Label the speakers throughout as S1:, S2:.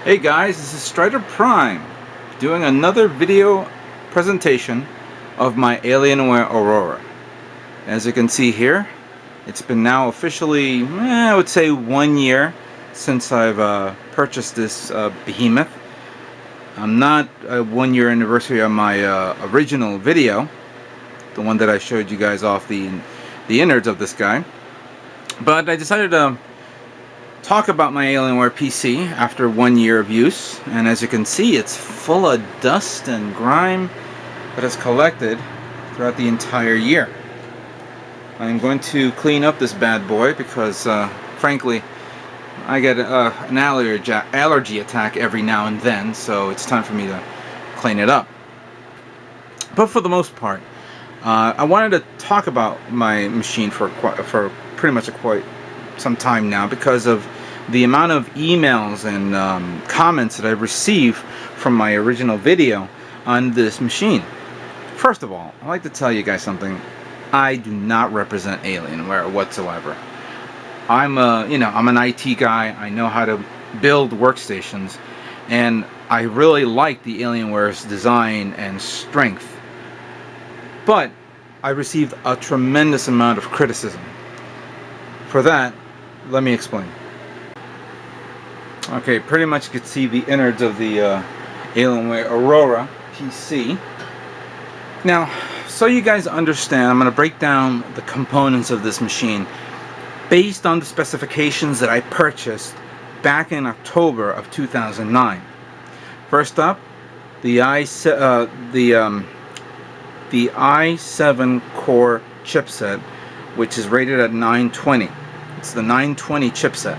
S1: Hey guys, this is Strider Prime doing another video presentation of my Alienware Aurora. As you can see here, it's been now officially, I would say 1 year since I've purchased this behemoth. I'm not a 1 year anniversary on my original video, the one that I showed you guys off the innards of this guy, but I decided to talk about my Alienware PC after 1 year of use, and as you can see, it's full of dust and grime that has collected throughout the entire year. I'm going to clean up this bad boy because frankly I get an allergy attack every now and then, so it's time for me to clean it up. But for the most part, I wanted to talk about my machine for pretty much quite some time now because of the amount of emails and comments that I've received from my original video on this machine. First of all, I'd like to tell you guys something. I do not represent Alienware whatsoever. I'm an IT guy. I know how to build workstations, and I really like the Alienware's design and strength. But I received a tremendous amount of criticism. For that, let me explain. Okay, pretty much you can see the innards of the Alienware Aurora PC. Now, so you guys understand, I'm going to break down the components of this machine based on the specifications that I purchased back in October of 2009. First up, the i7 core chipset, which is rated at 920. It's the 920 chipset,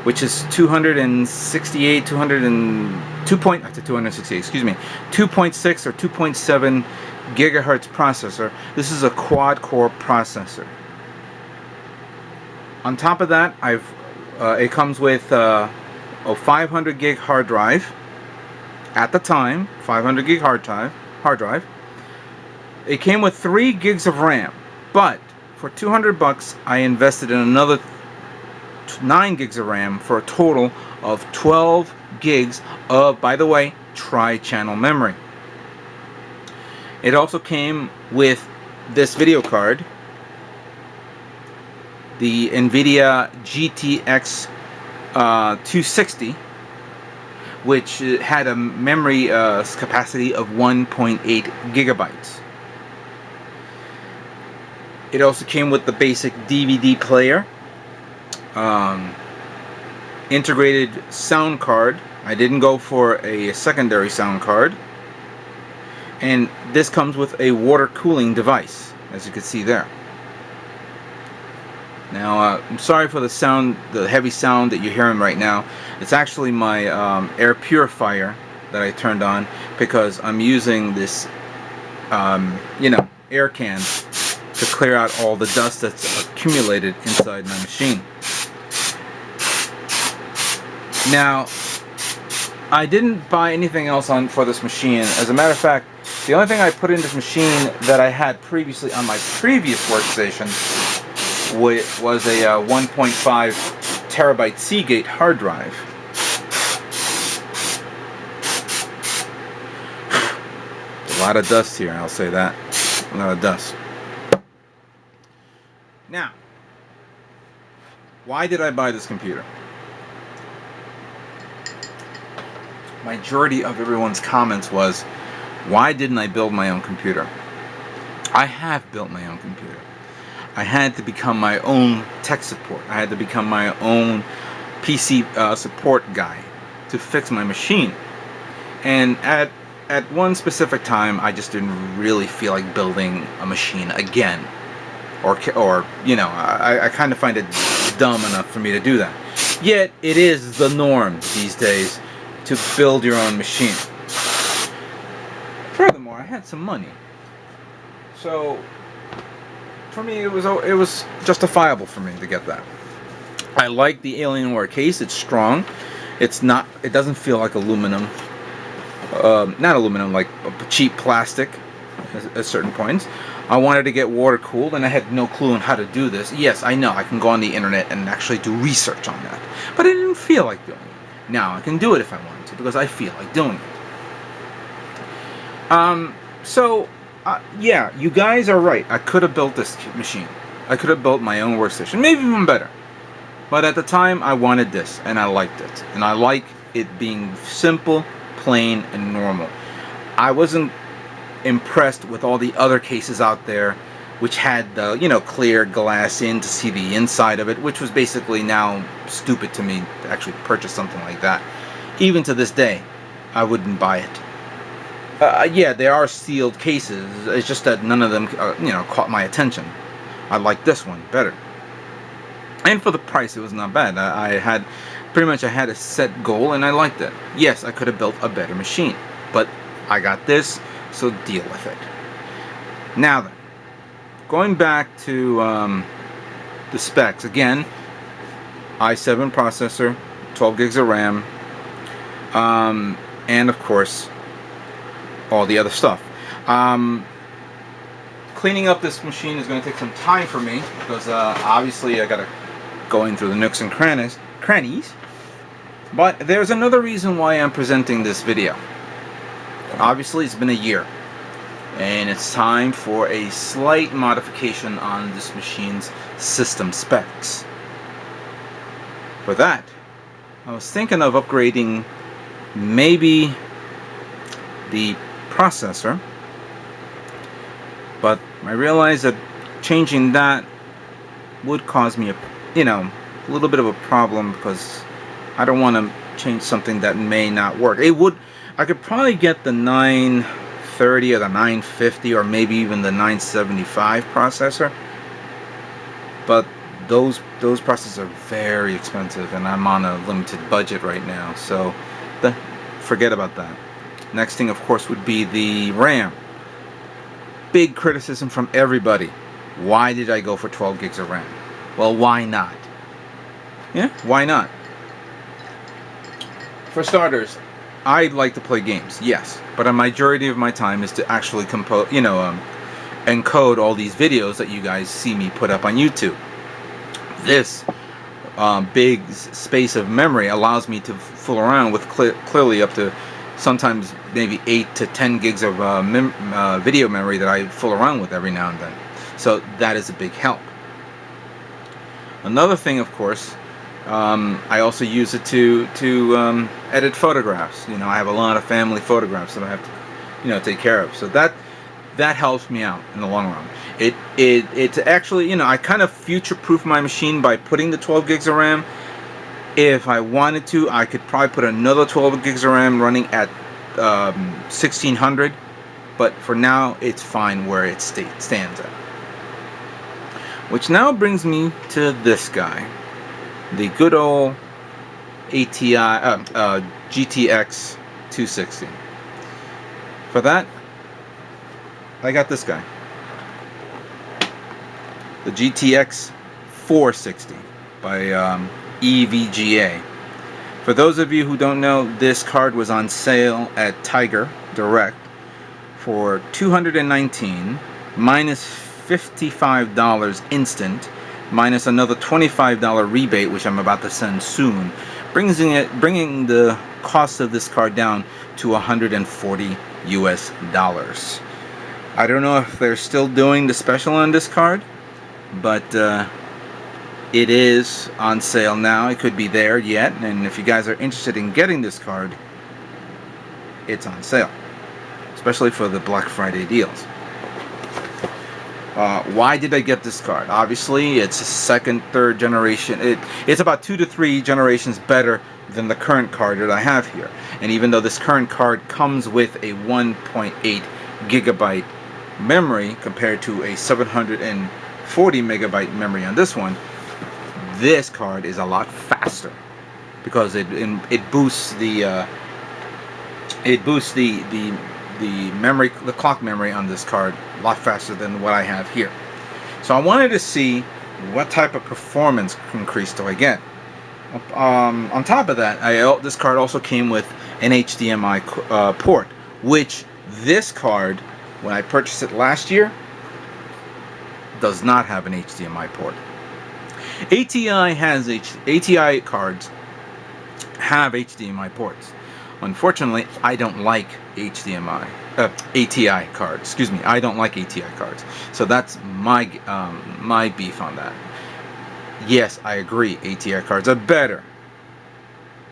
S1: which is 2.6 or 2.7 gigahertz processor. This is a quad core processor. On top of that, it comes with a 500 gig hard drive. At the time, 500 gig hard drive. It came with 3 gigs of RAM, but for $200 I invested in another 9 gigs of RAM for a total of 12 gigs of, by the way, tri-channel memory. It also came with this video card, the NVIDIA GTX 260, which had a memory capacity of 1.8 gigabytes. It also came with the basic DVD player, integrated sound card. I didn't go for a secondary sound card. And this comes with a water cooling device, as you can see there. Now, I'm sorry for the sound, the heavy sound that you're hearing right now. It's actually my air purifier that I turned on because I'm using this, air can to clear out all the dust that's accumulated inside my machine. Now, I didn't buy anything else for this machine. As a matter of fact, the only thing I put in this machine that I had previously on my previous workstation was a 1.5 terabyte Seagate hard drive. A lot of dust here, I'll say that. A lot of dust. Now, why did I buy this computer? Majority of everyone's comments was, why didn't I build my own computer? I have built my own computer. I had to become my own tech support. I had to become my own PC support guy to fix my machine. And at one specific time, I just didn't really feel like building a machine again. Or I kind of find it dumb enough for me to do that. Yet, it is the norm these days to build your own machine. Furthermore, I had some money, so for me it was justifiable for me to get that. I like the Alienware case. It's strong. It doesn't feel like aluminum. Not aluminum, like cheap plastic at certain points. I wanted to get water cooled, and I had no clue on how to do this. Yes, I know I can go on the internet and actually do research on that, but I didn't feel like doing it. Now I can do it if I want to because I feel like doing it. Yeah, you guys are right. I could have built this machine. I could have built my own workstation, maybe even better. But at the time, I wanted this, and I liked it. And I like it being simple, plain, and normal. I wasn't impressed with all the other cases out there, which had the, clear glass in to see the inside of it, which was basically now stupid to me to actually purchase something like that. Even to this day, I wouldn't buy it. Yeah, there are sealed cases. It's just that none of them, caught my attention. I like this one better. And for the price, it was not bad. I had a set goal, and I liked it. Yes, I could have built a better machine, but I got this, so deal with it. Now then, going back to the specs again. i7 processor, 12 gigs of RAM, and of course, all the other stuff. Cleaning up this machine is going to take some time for me because obviously I got to go in through the nooks and crannies. But there's another reason why I'm presenting this video. Obviously, it's been a year, and it's time for a slight modification on this machine's system specs. For that, I was thinking of upgrading maybe the processor, but I realized that changing that would cause me a little bit of a problem because I don't want to change something that may not work. I could probably get the 930 or the 950 or maybe even the 975 processor, but those processors are very expensive, and I'm on a limited budget right now, so forget about that. Next thing, of course, would be the RAM. Big criticism from everybody. Why did I go for 12 gigs of RAM? Well, why not? Yeah, why not? For starters, I like to play games, yes, but a majority of my time is to actually encode all these videos that you guys see me put up on YouTube. This big space of memory allows me to fool around with clearly up to sometimes maybe 8 to 10 gigs of video memory that I fool around with every now and then. So that is a big help. Another thing, of course, I also use it to edit photographs. I have a lot of family photographs that I have to take care of. So that helps me out in the long run. It's actually, I kind of future-proof my machine by putting the 12 gigs of RAM. If I wanted to, I could probably put another 12 gigs of RAM running at 1600, but for now it's fine where it stands at. Which now brings me to this guy, the good old GTX 260. For that, I got this guy, the GTX 460 by EVGA. For those of you who don't know, this card was on sale at Tiger Direct for $219 minus $55 instant minus another $25 rebate, which I'm about to send soon, bringing the cost of this card down to $140 US. I don't know if they're still doing the special on this card, but it is on sale now. It could be there yet, and if you guys are interested in getting this card, it's on sale, especially for the Black Friday deals. Why did I get this card? Obviously, it's a second, third generation. It's about 2 to 3 generations better than the current card that I have here. And even though this current card comes with a 1.8 gigabyte memory compared to a 740 megabyte memory on this one, this card is a lot faster because it boosts the memory, the clock memory on this card a lot faster than what I have here. So I wanted to see what type of performance increase do I get. On top of that, this card also came with an HDMI port, which this card, when I purchased it last year, does not have an HDMI port. ATI cards have HDMI ports. Unfortunately, I don't like ATI cards. Excuse me, I don't like ATI cards. So that's my my beef on that. Yes, I agree, ATI cards are better,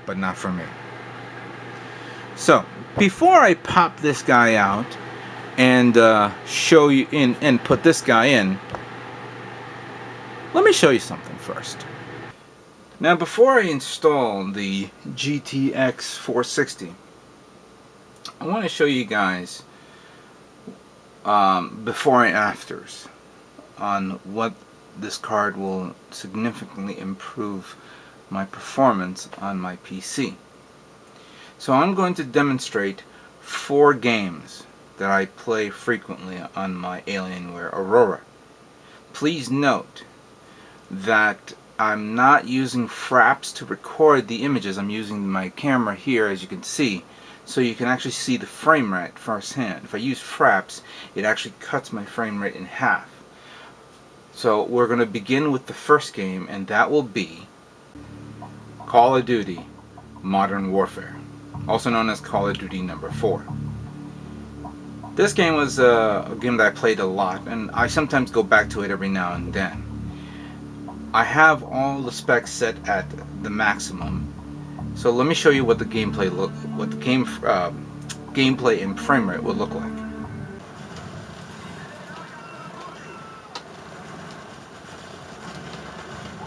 S1: but not for me. So before I pop this guy out and show you in and put this guy in, let me show you something first. Now, before I install the GTX 460, I want to show you guys before and afters on what this card will significantly improve my performance on my PC. So I'm going to demonstrate 4 games that I play frequently on my Alienware Aurora. Please note that I'm not using fraps to record the images. I'm using my camera here, as you can see, so you can actually see the frame rate firsthand. If I use fraps, it actually cuts my frame rate in half. So we're going to begin with the first game, and that will be Call of Duty Modern Warfare, also known as Call of Duty number 4. This game was a game that I played a lot, and I sometimes go back to it every now and then. I have all the specs set at the maximum, so let me show you what the gameplay gameplay and frame rate would look like.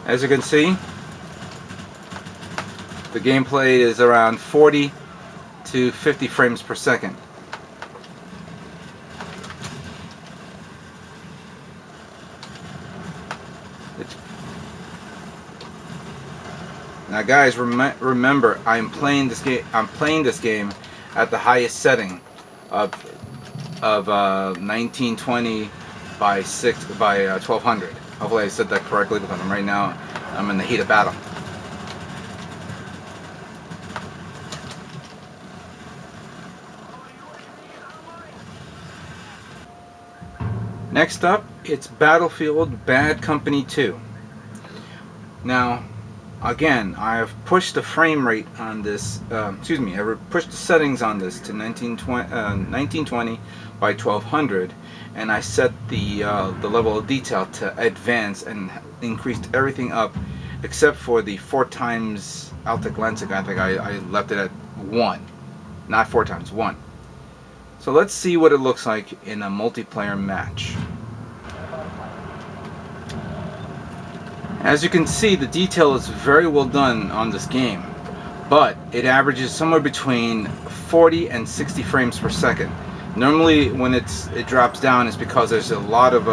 S1: As you can see, the gameplay is around 40 to 50 frames per second. Now, guys, remember, I'm playing this game at the highest setting of 1920 by 1200. Hopefully, I said that correctly because right now I'm in the heat of battle. Next up, it's Battlefield Bad Company 2. Now, again, I have pushed the frame rate on this, I pushed the settings on this to 1920 by 1200, and I set the level of detail to advanced and increased everything up except for the 4x Altic lensing. I think I left it at 1, not 4x, 1. So let's see what it looks like in a multiplayer match. As you can see, the detail is very well done on this game, but it averages somewhere between 40 and 60 frames per second. Normally, when it drops down, it's because there's a lot of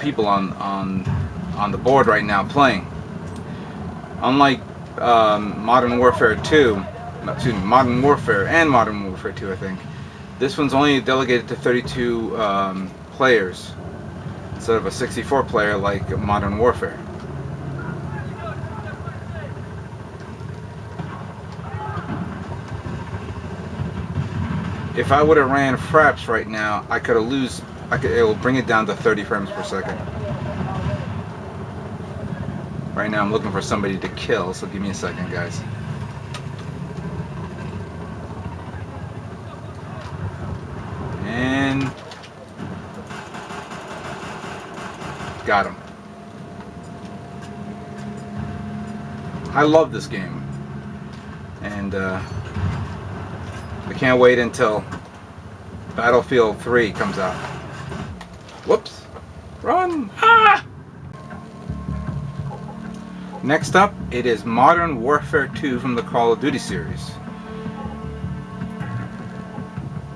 S1: people on the board right now playing. Unlike Modern Warfare 2, Modern Warfare and Modern Warfare 2, I think this one's only delegated to 32 players. Instead of a 64 player like Modern Warfare. If I would have ran fraps right now, it will bring it down to 30 frames per second. Right now I'm looking for somebody to kill, so give me a second, guys. And got him. I love this game, and I can't wait until Battlefield 3 comes out. Whoops! Run! Ah! Next up, it is Modern Warfare 2 from the Call of Duty series.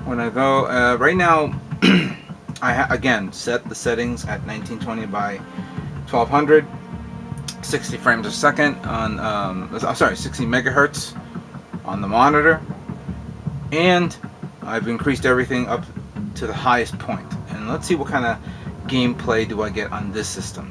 S1: When I go right now, I again set the settings at 1920 by 1200, 60 frames a second on 60 megahertz on the monitor, and I've increased everything up to the highest point. And let's see what kind of gameplay do I get on this system.